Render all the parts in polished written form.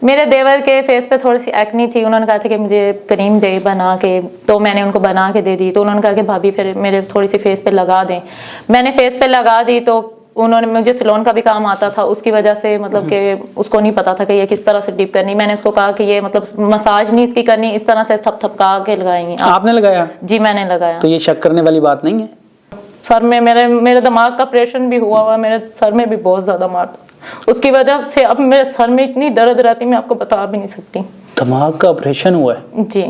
میرے دیور کے فیس پہ تھوڑی سی ایکنی تھی, انہوں نے کہا تھا کہ مجھے کریم دے بنا کے, تو میں نے ان کو بنا کے دے دی. تو انہوں نے کہا کہ بھابھی پھر میرے تھوڑی سی فیس پہ لگا دیں. میں نے فیس پہ لگا دی, تو انہوں نے, مجھے سیلون کا بھی کام آتا تھا, اس کی وجہ سے مطلب کہ اس کو نہیں پتا تھا کہ یہ کس طرح سے ڈپ کرنی. میں نے اس کو کہا کہ یہ مطلب مساج نہیں اس کی کرنی, اس طرح سے تھپ تھپکا کے لگائیں گے. آپ نے لگایا؟ جی میں نے لگایا. تو یہ شک کرنے والی بات نہیں ہے. سر میں میرے دماغ کا آپریشن بھی ہوا ہوا, میرے سر میں بھی بہت زیادہ مار تھا, اس کی وجہ سے اب میرے سر میں اتنی درد رہتی میں آپ کو بتا بھی نہیں سکتی. دماغ کا آپریشن ہوا ہے؟ جی.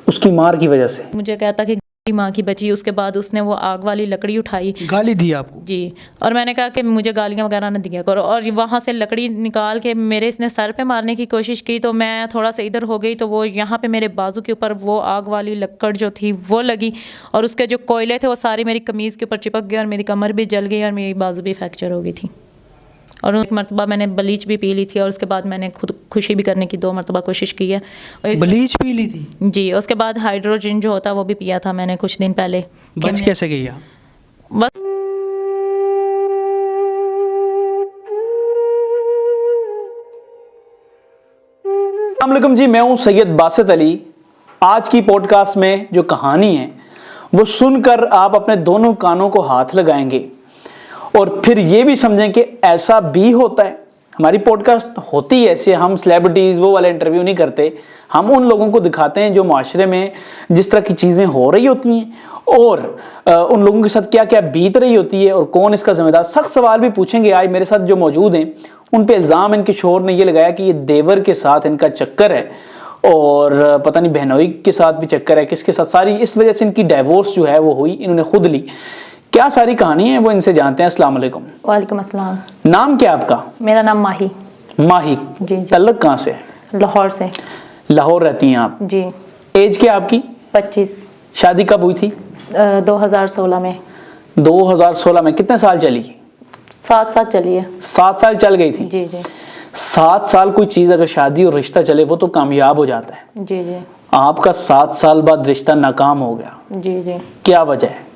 اس کی مار کی وجہ سے. مجھے کہتا کہ ماں کی بچی, اس کے بعد اس نے وہ آگ والی لکڑی اٹھائی, گالی دی آپ کو؟ جی. اور میں نے کہا کہ مجھے گالیاں وغیرہ نہ دیا کرو, اور وہاں سے لکڑی نکال کے میرے اس نے سر پہ مارنے کی کوشش کی, تو میں تھوڑا سا ادھر ہو گئی, تو وہ یہاں پہ میرے بازو کے اوپر وہ آگ والی لکڑ جو تھی وہ لگی, اور اس کے جو کوئلے تھے وہ ساری میری قمیض کے اوپر چپک گئے, اور میری کمر بھی جل گئی, اور میری بازو بھی فریکچر ہو گئی تھی. اور ایک مرتبہ میں نے بلیچ بھی پی لی تھی, اور اس کے بعد میں نے خود خوشی بھی کرنے کی 2 مرتبہ کوشش کی ہے. بلیچ پی لی تھی؟ جی. اس کے بعد ہائیڈروجن جو ہوتا ہے وہ بھی پیا تھا میں نے کچھ دن پہلے. بچ کیسے گئی آپ؟ بس السلام علیکم جی, میں ہوں سید باسط علی. آج کی پوڈ کاسٹ میں جو کہانی ہے وہ سن کر آپ اپنے دونوں کانوں کو ہاتھ لگائیں گے, اور پھر یہ بھی سمجھیں کہ ایسا بھی ہوتا ہے. ہماری پوڈ کاسٹ ہوتی ہے ایسے, ہم سلیبریٹیز وہ والے انٹرویو نہیں کرتے, ہم ان لوگوں کو دکھاتے ہیں جو معاشرے میں جس طرح کی چیزیں ہو رہی ہوتی ہیں, اور ان لوگوں کے ساتھ کیا کیا بیت رہی ہوتی ہے, اور کون اس کا ذمہ دار. سخت سوال بھی پوچھیں گے. آج میرے ساتھ جو موجود ہیں ان پہ الزام ان کے شوہر نے یہ لگایا کہ یہ دیور کے ساتھ ان کا چکر ہے, اور پتہ نہیں بہنوئی کے ساتھ بھی چکر ہے, کس کے ساتھ, ساری اس وجہ سے ان کی ڈائیورس جو ہے وہ ہوئی, انہوں نے خود لی. کیا ساری کہانی ہے وہ ان سے جانتے ہیں. السلام علیکم. وعلیکم السلام. نام کیا آپ کا؟ میرا نام ماہی. ماہی. جی. تعلق کہاں سے ہے؟ لاہور سے. لاہور رہتی ہیں آپ؟ جی. ایج کیا آپ کی؟ 25. شادی کب ہوئی تھی؟ 2016 میں. 2016 میں. کتنے سال چلی؟ 7 سال چلی ہے. 7 سال چل گئی تھی. جی جی. 7 سال کوئی چیز اگر شادی اور رشتہ چلے وہ تو کامیاب ہو جاتا ہے. جی جی. آپ کا 7 سال بعد رشتہ ناکام ہو گیا. جی جی. کیا وجہ ہے؟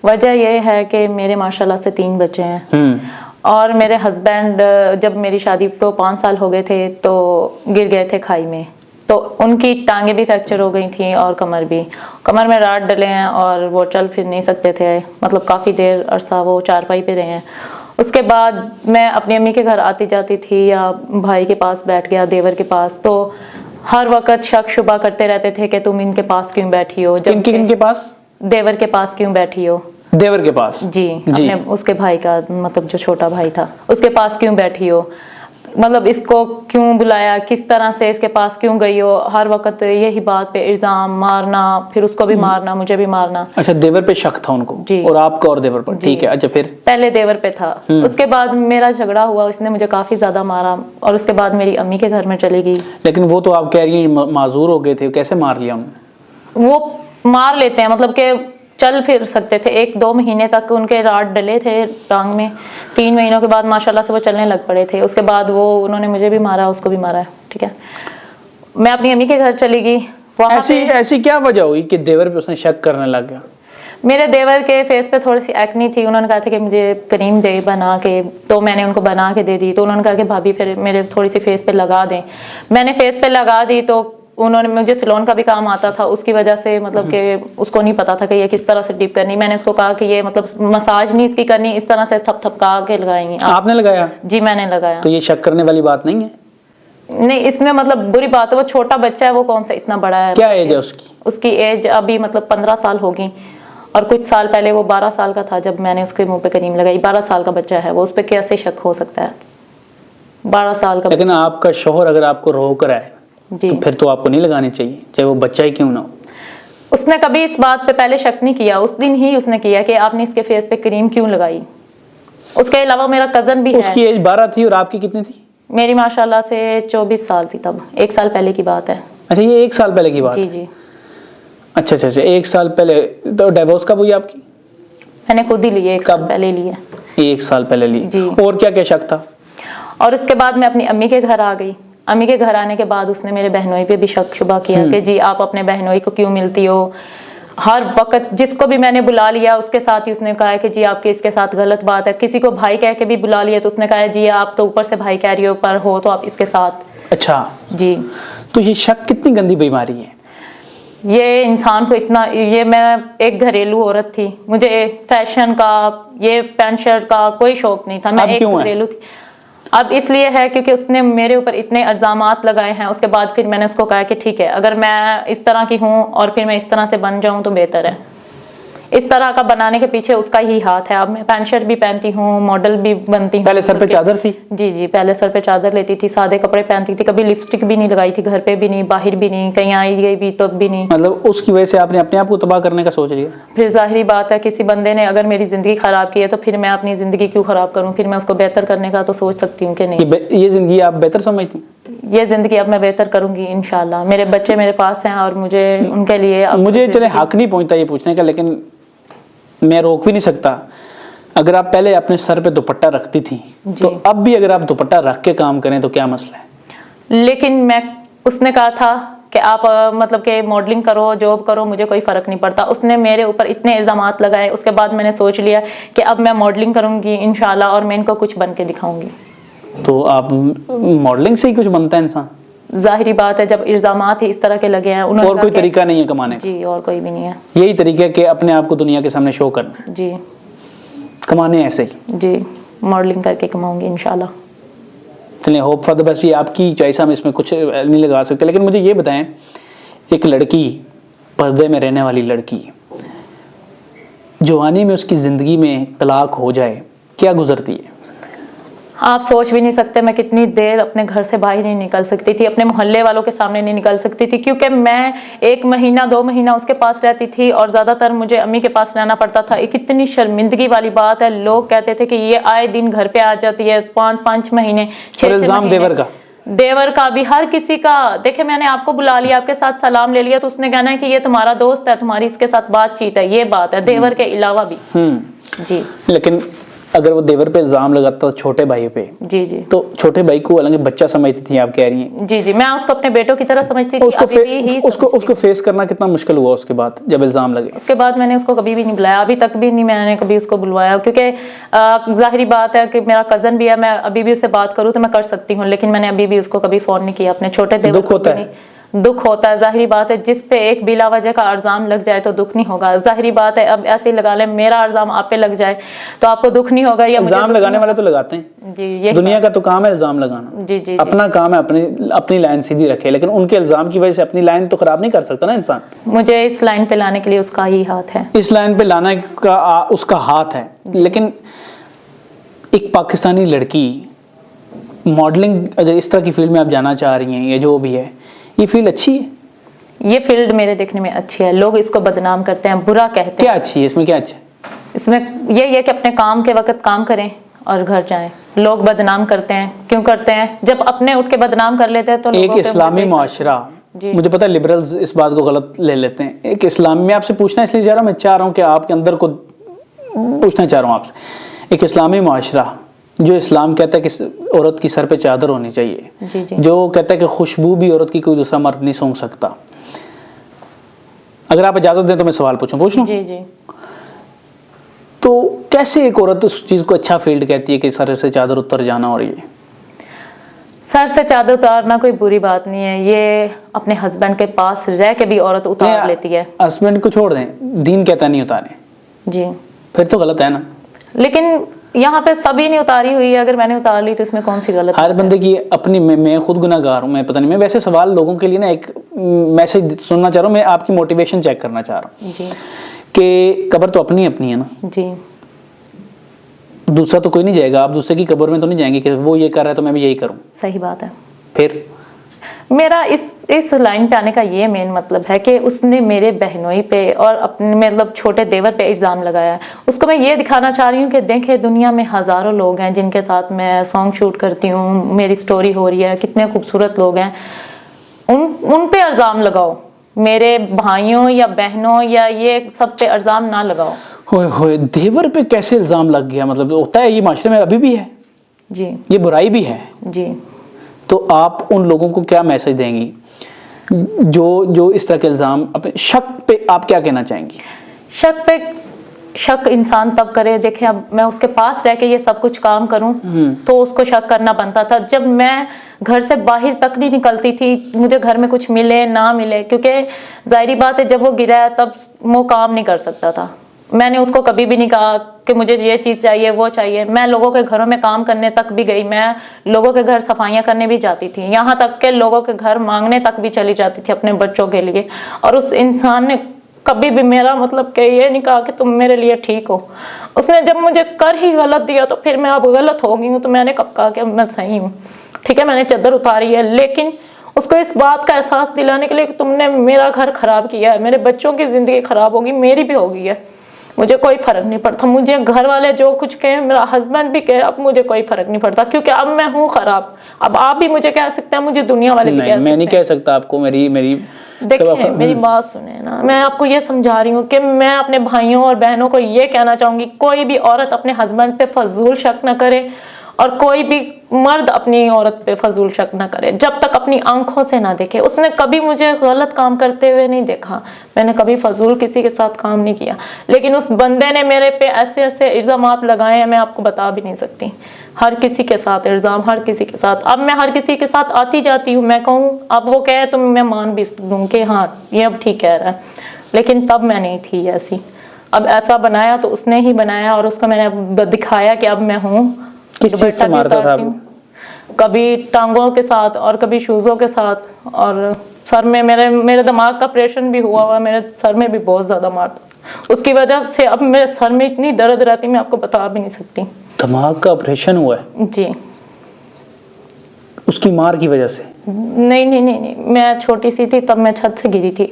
وجہ یہ ہے کہ میرے ماشاءاللہ سے 3 بچے ہیں, اور میرے ہسبینڈ جب میری شادی کو 5 سال ہو گئے تھے تو گر گئے تھے کھائی میں, تو ان کی ٹانگیں بھی فریکچر ہو گئی تھیں, اور کمر میں راڈ ڈلے ہیں, اور وہ چل پھر نہیں سکتے تھے, مطلب کافی دیر عرصہ وہ چارپائی پہ رہے ہیں. اس کے بعد میں اپنی امی کے گھر آتی جاتی تھی, یا بھائی کے پاس بیٹھ گیا, دیور کے پاس, تو ہر وقت شک شبہ کرتے رہتے تھے کہ تم ان کے پاس کیوں بیٹھی ہو. کن کے پاس؟ دیور کے پاس کیوں بیٹھی ہو. دیور کے پاس؟ جی. اپنے اس کے بھائی کا, مطلب جو چھوٹا بھائی تھا, اس کے پاس کیوں بیٹھی ہو, مطلب اس کو کیوں بلایا, کس طرح سے اس کے پاس کیوں گئی ہو. ہر وقت یہی بات پہ الزام, مارنا, پھر اس کو بھی مارنا, مجھے بھی مارنا. اچھا, دیور پہ شک تھا ان کو؟ جی. اور آپ کا اور دیور پر؟ ٹھیک ہے. اچھا, پھر؟ پہلے دیور پہ تھا, اس کے بعد میرا جھگڑا ہوا, اس نے مجھے کافی زیادہ مارا, اور اس کے بعد میری امی کے گھر میں چلی گئی. لیکن وہ تو آپ کہہ رہی ہیں معذور ہو گئے تھے, کیسے مار لیا انہوں نے؟ وہ مار لیتے ہیں, مطلب کہ چل پھر سکتے تھے. 1-2 مہینے تک ان کے راڈ ڈلے تھے ٹانگ میں, 3 مہینوں کے بعد ماشاءاللہ سے وہ چلنے لگ پڑے تھے. اس کے بعد انہوں نے مجھے بھی مارا, اس کو بھی مارا ہے. ٹھیک ہے, میں اپنی امی کے گھر چلی گئی. ایسی کیا وجہ ہوئی کہ دیور پہ اس نے شک کرنے لگ گیا؟ میرے دیور کے فیس پہ تھوڑی سی ایکنی تھی, انہوں نے کہا تھا کہ مجھے کریم دے بنا کے, تو میں نے ان کو بنا کے دے دی. تو انہوں نے کہا کہ بھابھی پھر میرے تھوڑی سی فیس پہ لگا دیں. میں نے فیس پہ لگا دی, تو انہوں نے, مجھے سیلون کا بھی کام آتا تھا, اس کی وجہ سے مطلب کہ اس کو نہیں پتا تھا کہ یہ کس طرح سے ڈپ کرنی. میں نے اس کو کہا کہ یہ مطلب مساج نہیں اس کی کرنی, اس طرح سے تھپ تھپکا کے لگائیں گے. آپ نے لگایا؟ جی میں نے لگایا. تو یہ شک کرنے والی بات نہیں ہے؟ نہیں, اس میں مطلب بری بات ہے, وہ چھوٹا بچہ ہے, وہ کون سا اتنا بڑا ہے. کیا ایج ہے اس کی؟ اس کی ایج ابھی مطلب 15 سال ہوگی, اور کچھ سال پہلے وہ 12 سال کا تھا جب میں نے اس کے منہ پہ کریم لگائی. 12 سال کا بچہ ہے وہ, اس پہ کیسے شک ہو سکتا ہے؟ 12 سال کا. لیکن آپ کا شوہر اگر آپ کو روک رہا ہے جی, تو پھر تو آپ کو نہیں لگانی چاہیے, چاہے وہ بچہ ہی کیوں نہ ہو. اس نے کبھی اس بات پہ پہلے شک نہیں کیا, اس دن ہی اس نے کیا کہ آپ نے اس کے فیس پہ کریم کیوں لگائی. اس کے علاوہ میرا کزن بھی ہے. اس کی ایج 12 تھی, اور آپ کی کتنی تھی؟ میری ماشاءاللہ سے 24 سال تھی تب, 1 سال پہلے کی بات ہے. اچھا, یہ 1 سال پہلے کی بات؟ جی جی. اچھا, 1 سال پہلے. تو ڈیورس کب ہوئی آپ کی؟ میں نے خود ہی لی ہے, 1 سال پہلے لی ہے. 1 سال پہلے لی. جی. اور کیا کیا شک تھا؟ اور اس کے بعد میں اپنی امی کے گھر آ گئی. امی کے گھر آنے کے بعد اس نے میرے بہنوئی پہ بھی شک شبہ کیا کہ جی آپ اپنے بہنوئی کو کیوں ملتی ہو, ہر وقت جس کو بھی میں نے بلا لیا اس کے ساتھ ہی اس نے کہا ہے کہ جی آپ کی اس کے ساتھ غلط بات ہے. کسی کو بھائی کہہ کے بھی بلا لیا تو اس نے کہا ہے جی آپ تو اوپر سے بھائی کہہ رہی ہو پر ہو تو آپ اس کے ساتھ. اچھا جی. تو یہ شک کتنی گندی بیماری ہے؟ یہ انسان کو اتنا, یہ میں ایک گھریلو عورت تھی, مجھے فیشن کا یہ پینٹ شرٹ کا کوئی شوق نہیں تھا, میں ایک گھریلو تھی. اب اس لیے ہے کیونکہ اس نے میرے اوپر اتنے الزامات لگائے ہیں. اس کے بعد پھر میں نے اس کو کہا کہ ٹھیک ہے اگر میں اس طرح کی ہوں اور پھر میں اس طرح سے بن جاؤں تو بہتر ہے. اس طرح کا بنانے کے پیچھے اس کا ہی ہاتھ ہے. اب میں پینٹ شرٹ بھی پہنتی ہوں, ماڈل بھی بنتی ہوں. پہلے سر پہ چادر تھی؟ جی جی, پہلے سر پہ چادر لیتی تھی, سادے کپڑے پہنتی تھی, کبھی لپسٹک بھی نہیں لگائی تھی, گھر پہ بھی نہیں, باہر بھی نہیں, کہیں آئی گئی بھی تو بھی نہیں. مطلب اس کی وجہ سے آپ نے اپنے آپ کو تباہ کرنے کا سوچ لیا؟ پھر ظاہری بات ہے کسی بندے نے اگر میری زندگی خراب کی ہے تو پھر میں اپنی زندگی کیوں خراب کروں؟ پھر میں اس کو بہتر کرنے کا تو سوچ سکتی ہوں کہ نہیں. یہ زندگی آپ بہتر سمجھتی؟ یہ زندگی اب میں بہتر کروں گی انشاءاللہ. میرے بچے میرے پاس ہیں اور مجھے ان کے لیے مجھے چلے حق نہیں پہنچتا یہ پوچھنے کا, لیکن میں روک بھی نہیں سکتا. اگر آپ پہلے اپنے سر پہ دوپٹہ رکھتی تھی تو اب بھی اگر آپ دوپٹہ رکھ کے کام کریں تو کیا مسئلہ ہے؟ لیکن میں, اس نے کہا تھا کہ آپ مطلب کہ ماڈلنگ کرو, جاب کرو, مجھے کوئی فرق نہیں پڑتا. اس نے میرے اوپر اتنے الزامات لگائے. اس کے بعد میں نے سوچ لیا کہ اب میں ماڈلنگ کروں گی انشاءاللہ اور میں ان کو کچھ بن کے دکھاؤں گی. تو آپ ماڈلنگ سے ہی کچھ بنتا ہے انسان؟ ظاہری بات ہے جب الزامات ہی اس طرح کے لگے ہیں. اور کوئی طریقہ نہیں ہے کمانے کا؟ جی اور کوئی بھی نہیں ہے. یہی طریقہ ہے کہ اپنے آپ کو دنیا کے سامنے شو کرنا. جی کمانے ایسے ہی؟ جی, ماڈلنگ کر کے کماؤں گی انشاءاللہ. چلیں ہوپ فار دا بیسٹ, یہ آپ کی چوائس, ہم اس میں کچھ نہیں لگا سکتے. لیکن مجھے یہ بتائیں, ایک لڑکی, پردے میں رہنے والی لڑکی, جوانی میں اس کی زندگی میں طلاق ہو جائے, کیا گزرتی ہے؟ آپ سوچ بھی نہیں سکتے میں کتنی دیر اپنے گھر سے باہر نہیں نکل سکتی تھی, اپنے محلے والوں کے سامنے نہیں نکل سکتی تھی, کیونکہ میں 1 مہینہ 2 مہینہ اس کے پاس رہتی تھی اور زیادہ تر مجھے امی کے پاس رہنا پڑتا تھا. ایک اتنی شرمندگی والی بات ہے, لوگ کہتے تھے کہ یہ آئے دن گھر پہ آ جاتی ہے, 5 مہینے 6 الزام دیور کا بھی, ہر کسی کا. دیکھیں میں نے آپ کو بلا لیا, آپ کے ساتھ سلام لے لیا تو اس نے کہنا ہے کہ یہ تمہارا دوست ہے, تمہاری اس کے ساتھ بات چیت ہے. یہ بات ہے دیور کے علاوہ بھی. جی. لیکن اگر وہ دیور پہ الزام لگاتا چھوٹے بھائی پہ, جی جی, تو چھوٹے بھائی کو حالانکہ بچہ سمجھتی تھی آپ کہہ رہی ہیں. جی جی, میں اس کو اپنے بیٹوں کی طرح سمجھتی تھی. اس کو فیس کرنا کتنا مشکل ہوا اس کے بعد جب الزام لگے؟ اس کے بعد میں نے اس کو کبھی بھی نہیں بلایا, ابھی تک بھی نہیں میں نے کبھی اس کو بلوایا, کیونکہ ظاہری بات ہے کہ میرا کزن بھی ہے, میں ابھی بھی اس سے بات کروں تو میں کر سکتی ہوں, لیکن میں نے ابھی بھی اس کو کبھی فون نہیں کیا. اپنے چھوٹے دیور دکھ ہوتا ہے؟ دکھ ہوتا ہے, ظاہری بات ہے. جس پہ ایک بلا وجہ کا الزام لگ جائے تو دکھ نہیں ہوگا, ظاہری بات ہے. اب ایسے ہی لگا لیں میرا الزام آپ پہ لگ جائے تو آپ کو دکھ نہیں ہوگا. یا الزام لگانے والے تو لگاتے ہیں جی, دنیا کا تو کام ہے الزام لگانا. جی جی, اپنا کام ہے اپنی لائن سیدھی رکھے, لیکن ان کے الزام کی وجہ سے اپنی لائن تو خراب نہیں کر سکتا نا انسان. مجھے اس لائن پہ لانے کے لیے اس کا ہی ہاتھ ہے. اس لائن پہ لانے کا اس کا ہاتھ ہے. لیکن ایک پاکستانی لڑکی ماڈلنگ اگر اس طرح کی فیلڈ میں آپ جانا چاہ رہی ہیں یا جو بھی ہے, یہ فیلڈ اچھی ہے؟ یہ فیلڈ میرے دیکھنے میں اچھی ہے. لوگ اس کو بدنام کرتے ہیں, برا کہتے ہیں. کیا اچھی ہے اس میں, کیا اچھا ہے اس میں؟ یہی ہے کہ اپنے کام کے وقت کام کریں اور گھر جائیں. لوگ بدنام کرتے ہیں, کیوں کرتے ہیں؟ جب اپنے اٹھ کے بدنام کر لیتے ہیں تو ایک اسلامی معاشرہ, مجھے پتا ہے لبرلز اس بات کو غلط لے لیتے ہیں. ایک اسلامی, میں آپ سے پوچھنا اس لیے چاہ رہا ہوں, میں چاہ رہا ہوں کہ آپ کے اندر کو پوچھنا چاہ رہا ہوں آپ سے. ایک اسلامی معاشرہ جو اسلام کہتا ہے کہ عورت کی سر پہ چادر ہونی چاہیے, جی جی, جو کہتا ہے کہ خوشبو بھی عورت کی کوئی دوسرا مرد نہیں سونگ سکتا, اگر آپ اجازت دیں تو میں سوال پوچھوں؟ جی جی. تو کیسے ایک عورت اس چیز کو اچھا فیلڈ کہتی ہے کہ سر سے چادر اتر جانا؟ اور یہ سر سے چادر اتارنا کوئی بری بات نہیں ہے, یہ اپنے ہسبینڈ کے پاس رہ کے بھی عورت اتار لیتی ہے. ہسبینڈ کو چھوڑ دیں, دین کہتا نہیں اتارے, جی پھر تو غلط ہے نا. لیکن یہاں پہ سبھی نے اتاری ہوئی ہے, اگر میں نے اتار لی تو اس میں کون سی غلط؟ ہر بندے کی اپنی, میں خود گناہ گار ہوں, میں پتہ نہیں, میں ویسے سوال لوگوں کے لیے نا ایک میسج سننا چاہ رہا ہوں, میں آپ کی موٹیویشن چیک کرنا چاہ رہا ہوں. جی. کہ قبر تو اپنی ہے نا. جی. دوسرا تو کوئی نہیں جائے گا, آپ دوسرے کی قبر میں تو نہیں جائیں گے کہ وہ یہ کر رہا ہے تو میں بھی یہی کروں. صحیح بات ہے. پھر میرا اس لائن پہ آنے کا یہ مین مطلب ہے کہ اس نے میرے بہنوئی پہ اور اپنے مطلب چھوٹے دیور پہ الزام لگایا ہے. اس کو میں یہ دکھانا چاہ رہی ہوں کہ دیکھیں دنیا میں ہزاروں لوگ ہیں جن کے ساتھ میں سانگ شوٹ کرتی ہوں, میری سٹوری ہو رہی ہے, کتنے خوبصورت لوگ ہیں, ان پہ الزام لگاؤ. میرے بھائیوں یا بہنوں یا یہ سب پہ الزام نہ لگاؤ. ہوئے ہوئے, دیور پہ کیسے الزام لگ گیا؟ مطلب ہوتا ہے یہ معاشرے میں ابھی بھی ہے, جی, یہ برائی بھی ہے. جی. تو آپ ان لوگوں کو کیا میسج دیں گی جو اس طرح کے الزام اپنے شک پہ آپ کیا کہنا چاہیں گی؟ شک انسان تب کرے. دیکھیں اب میں اس کے پاس رہ کے یہ سب کچھ کام کروں تو اس کو شک کرنا بنتا تھا. جب میں گھر سے باہر تک نہیں نکلتی تھی, مجھے گھر میں کچھ ملے نہ ملے, کیونکہ ظاہری بات ہے جب وہ گرا تب وہ کام نہیں کر سکتا تھا. میں نے اس کو کبھی بھی نہیں کہا کہ مجھے یہ چیز چاہیے وہ چاہیے. میں لوگوں کے گھروں میں کام کرنے تک بھی گئی, میں لوگوں کے گھر صفائیاں کرنے بھی جاتی تھی, یہاں تک کہ لوگوں کے گھر مانگنے تک بھی چلی جاتی تھی اپنے بچوں کے لیے. اور اس انسان نے کبھی بھی میرا مطلب کہ یہ نہیں کہا کہ تم میرے لیے ٹھیک ہو. اس نے جب مجھے کر ہی غلط دیا تو پھر میں اب غلط ہو گئی ہوں تو میں نے کب کہا کہ میں صحیح ہوں. ٹھیک ہے میں نے چادر اتاری ہے, لیکن اس کو اس بات کا احساس دلانے کے لیے کہ تم نے میرا گھر خراب کیا ہے, میرے بچوں کی زندگی خراب ہوگی, میری بھی ہوگی ہے, مجھے کوئی فرق نہیں پڑتا. مجھے گھر والے جو کچھ کہیں, میرا ہسبینڈ بھی کہے, اب مجھے کوئی فرق نہیں پڑتا کیونکہ اب میں ہوں خراب. اب آپ بھی مجھے کہہ سکتے ہیں, مجھے دنیا والے بھی کہہ سکتے ہیں. میں نہیں کہہ سکتا آپ کو. میری دیکھیں میری بات سنیں نا, میں آپ کو یہ سمجھا رہی ہوں کہ میں اپنے بھائیوں اور بہنوں کو یہ کہنا چاہوں گی, کوئی بھی عورت اپنے ہسبینڈ پہ فضول شک نہ کرے اور کوئی بھی مرد اپنی عورت پہ فضول شک نہ کرے جب تک اپنی آنکھوں سے نہ دیکھے. اس نے کبھی مجھے غلط کام کرتے ہوئے نہیں دیکھا, میں نے کبھی فضول کسی کے ساتھ کام نہیں کیا, لیکن اس بندے نے میرے پہ ایسے ایسے الزامات لگائے ہیں میں آپ کو بتا بھی نہیں سکتی. ہر کسی کے ساتھ الزام, ہر کسی کے ساتھ. اب میں ہر کسی کے ساتھ آتی جاتی ہوں, میں کہوں اب وہ کہے تو میں مان بھی دوں کہ ہاں یہ اب ٹھیک کہہ رہا ہے, لیکن تب میں نہیں تھی ایسی. اب ایسا بنایا تو اس نے ہی بنایا اور اس کو میں نے دکھایا کہ اب میں ہوں. کس چیز سے مارتا تھا؟ کبھی ٹانگوں کے ساتھ اور کبھی شوزوں کے ساتھ, اور سر میں میرے دماغ کا آپریشن بھی ہوا, میرے سر میں بھی بہت زیادہ مارتا. اس کی وجہ سے اب میرے سر میں اتنی درد رہتی میں آپ کو بتا بھی نہیں سکتی. دماغ کا آپریشن ہوا ہے؟ جی. اس کی مار کی وجہ سے؟ نہیں, میں چھوٹی سی تھی تب میں چھت سے گری تھی,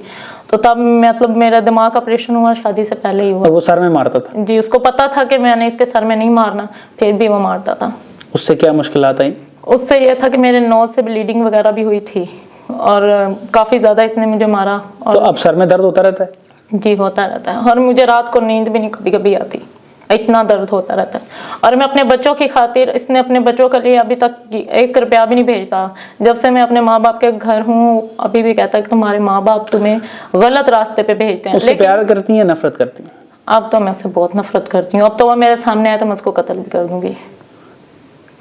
تو تب مطلب میرا دماغ کا آپریشن ہوا شادی سے پہلے ہی ہوا. اور وہ سر میں مارتا تھا؟ جی, اس کو پتا تھا کہ میں نے اس کے سر میں نہیں مارنا, پھر بھی وہ مارتا تھا. اس سے کیا مشکلات آئیں؟ اس سے یہ تھا کہ میرے نوز سے بلیڈنگ وغیرہ بھی ہوئی تھی اور کافی زیادہ اس نے مجھے مارا. تو اب سر میں درد ہوتا رہتا ہے؟ جی ہوتا رہتا ہے, اور مجھے رات کو نیند بھی نہیں کبھی کبھی آتی, اتنا درد ہوتا رہتا ہے. اور میں اپنے بچوں کی خاطر, اس نے اپنے بچوں کے لیے ابھی تک 1 روپیہ بھی نہیں بھیجتا. جب سے میں اپنے ماں باپ کے گھر ہوں ابھی بھی کہتا ہے کہ تمہارے ماں باپ تمہیں غلط راستے پہ بھیجتے ہیں. اس سے پیار کرتی ہیں یا نفرت کرتی ہیں؟ اب تو میں اس سے بہت نفرت کرتی ہوں. اب تو وہ میرے سامنے آئے تو میں اس کو قتل بھی کر دوں گی.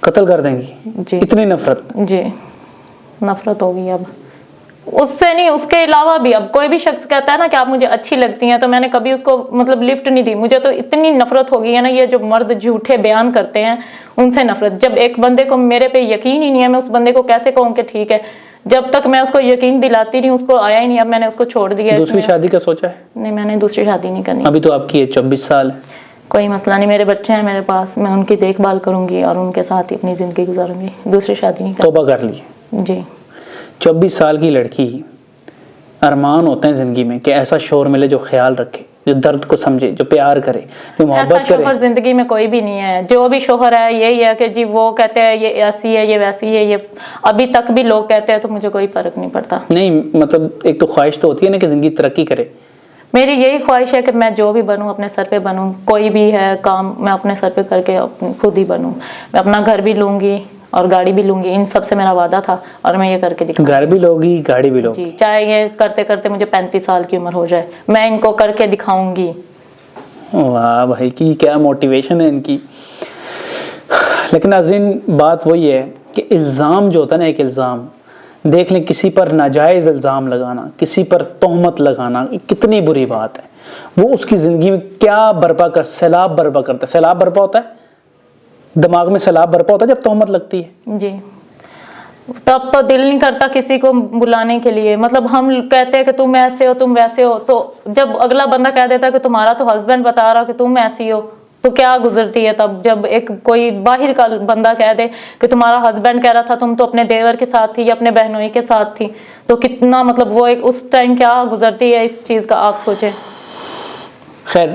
قتل کر دیں گی؟ جی. اتنی نفرت؟ جی نفرت ہوگی اب اس سے نہیں, اس کے علاوہ بھی. اب کوئی بھی شخص کہتا ہے نا کہ آپ مجھے اچھی لگتی ہیں, تو میں نے کبھی اس کو مطلب لفٹ نہیں دی. مجھے تو اتنی نفرت ہو گئی ہے نا, یہ جو مرد جھوٹے بیان کرتے ہیں ان سے نفرت. جب ایک بندے کو میرے پہ یقین ہی نہیں ہے, میں اس بندے کو کیسے کہوں کہ ٹھیک ہے, جب تک میں اس کو یقین دلاتی نہیں اس کو آیا ہی نہیں. اب میں نے اس کو چھوڑ دیا. دوسری شادی کا سوچا ہے؟ نہیں, میں نے دوسری شادی نہیں کرنی. ابھی تو آپ کی 24 سال ہے. کوئی مسئلہ نہیں, میرے بچے ہیں میرے پاس, میں ان کی دیکھ بھال کروں گی اور ان کے ساتھ ہی اپنی زندگی گزاروں گی. دوسری شادی نہیں کرنی. توبہ کر لی؟ جی. 24 سال کی لڑکی, ارمان ہوتے ہیں زندگی میں کہ ایسا شوہر ملے جو خیال رکھے, جو درد کو سمجھے, جو پیار کرے, جو محبت کرے. ایسا شوہر زندگی میں کوئی بھی نہیں ہے. جو بھی شوہر ہے یہی ہے کہ جی وہ کہتے ہیں یہ ایسی ہے یہ ویسی ہے, یہ ابھی تک بھی لوگ کہتے ہیں, تو مجھے کوئی فرق نہیں پڑتا. نہیں مطلب ایک تو خواہش تو ہوتی ہے نا کہ زندگی ترقی کرے. میری یہی خواہش ہے کہ میں جو بھی بنوں اپنے سر پہ بنوں. کوئی بھی ہے کام میں اپنے سر پہ کر کے خود ہی بنوں. میں اپنا گھر بھی لوں گی اور گاڑی بھی لوں گی, ان سب سے میرا وعدہ تھا اور میں یہ کر کے دکھاؤں. گھر بھی لوگی, گاڑی بھی لوگی؟ جی, چاہے یہ کرتے کرتے مجھے 35 سال کی عمر ہو جائے, میں ان کو کر کے دکھاؤں گی. واہ بھائی کی کیا موٹیویشن ہے ان کی. لیکن ناظرین بات وہی ہے کہ الزام جو ہوتا ہے نا, ایک الزام دیکھ لیں, کسی پر ناجائز الزام لگانا, کسی پر تہمت لگانا کتنی بری بات ہے. وہ اس کی زندگی میں کیا برپا کر, سیلاب برپا کرتا ہے. سیلاب برپا ہوتا ہے, دماغ میں سیلاب برپا ہوتا ہے جب تہمت لگتی ہے. جی, تب تو دل نہیں کرتا کسی کو بلانے کے لیے. مطلب ہم کہتے ہیں کہ تم ایسے ہو تم ویسے ہو, تو جب اگلا بندہ کہہ دیتا ہے کہ تمہارا تو ہسبینڈ بتا رہا کہ تم ایسی ہو, تو کیا گزرتی ہے تب. جب ایک کوئی باہر کا بندہ کہہ دے کہ تمہارا ہسبینڈ کہہ رہا تھا تم تو اپنے دیور کے ساتھ تھی یا اپنے بہنوئی کے ساتھ تھی, تو کتنا مطلب وہ ایک اس ٹائم کیا گزرتی ہے اس چیز کا آپ سوچیں. خیر,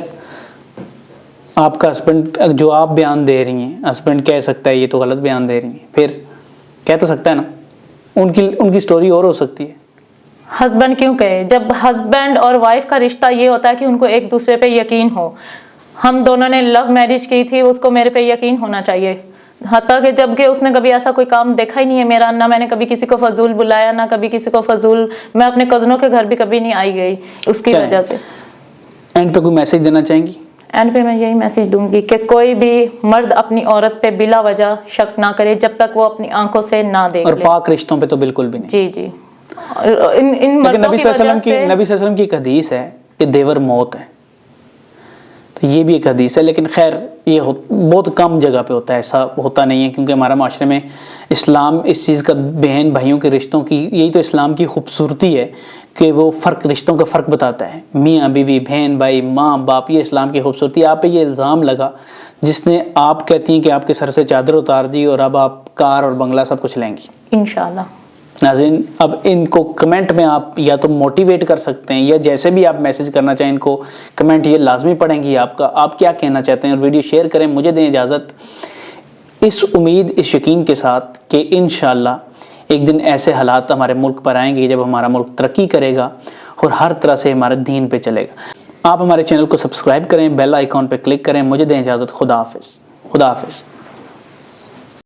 آپ کا ہسبینڈ جو آپ بیان دے رہی ہیں, ہسبینڈ کہہ سکتا ہے یہ تو غلط بیان دے رہی ہیں, پھر کہہ تو سکتا ہے نا, ان کی سٹوری اور ہو سکتی ہے. ہسبینڈ کیوں کہے, جب ہسبینڈ اور وائف کا رشتہ یہ ہوتا ہے کہ ان کو ایک دوسرے پہ یقین ہو. ہم دونوں نے لو میرج کی تھی, اس کو میرے پہ یقین ہونا چاہیے. حتیٰ کہ جب کہ اس نے کبھی ایسا کوئی کام دیکھا ہی نہیں ہے میرا، نہ میں نے کبھی کسی کو فضول بلایا، نہ کبھی کسی کو فضول، میں اپنے کزنوں کے گھر بھی کبھی نہیں آئی گئی اس کی وجہ سے۔ اینڈ پہ کوئی میسج دینا چاہیں گی؟ اینڈ پہ میں یہی میسج دوں گی کہ کوئی بھی مرد اپنی عورت پہ بلا وجہ شک نہ کرے جب تک وہ اپنی آنکھوں سے نہ دیکھ اور لے۔ پاک رشتوں پہ تو بالکل بھی نہیں۔ جی جی، ان لیکن مردوں نبی کی صلی اللہ وجہ علیہ سے وسلم کی صلی اللہ علیہ وسلم کی ایک حدیث ہے کہ دیور موت ہے، تو یہ بھی ایک حدیث ہے، لیکن خیر یہ بہت کم جگہ پہ ہوتا ہے، ایسا ہوتا نہیں ہے، کیونکہ ہمارا معاشرے میں اسلام اس چیز کا بہن بھائیوں کے رشتوں کی، یہی تو اسلام کی خوبصورتی ہے کہ وہ فرق، رشتوں کا فرق بتاتا ہے، میاں بیوی، بہن بھائی، ماں باپ، یہ اسلام کی خوبصورتی ہے۔ آپ پہ یہ الزام لگا جس نے آپ کہتی ہیں کہ آپ کے سر سے چادر اتار دی اور اب آپ کار اور بنگلہ سب کچھ لیں گی انشاءاللہ۔ ناظرین اب ان کو کمنٹ میں آپ یا تو موٹیویٹ کر سکتے ہیں یا جیسے بھی آپ میسج کرنا چاہیں، ان کو کمنٹ یہ لازمی پڑھیں گی آپ کا، آپ کیا کہنا چاہتے ہیں، اور ویڈیو شیئر کریں۔ مجھے دیں اجازت اس امید، اس یقین کے ساتھ کہ انشاءاللہ ایک دن ایسے حالات ہمارے ملک پر آئیں گے جب ہمارا ملک ترقی کرے گا اور ہر طرح سے ہمارے دین پہ چلے گا۔ آپ ہمارے چینل کو سبسکرائب کریں، بیل آئیکن پہ کلک کریں۔ مجھے دیں اجازت، خدا حافظ، خدا حافظ۔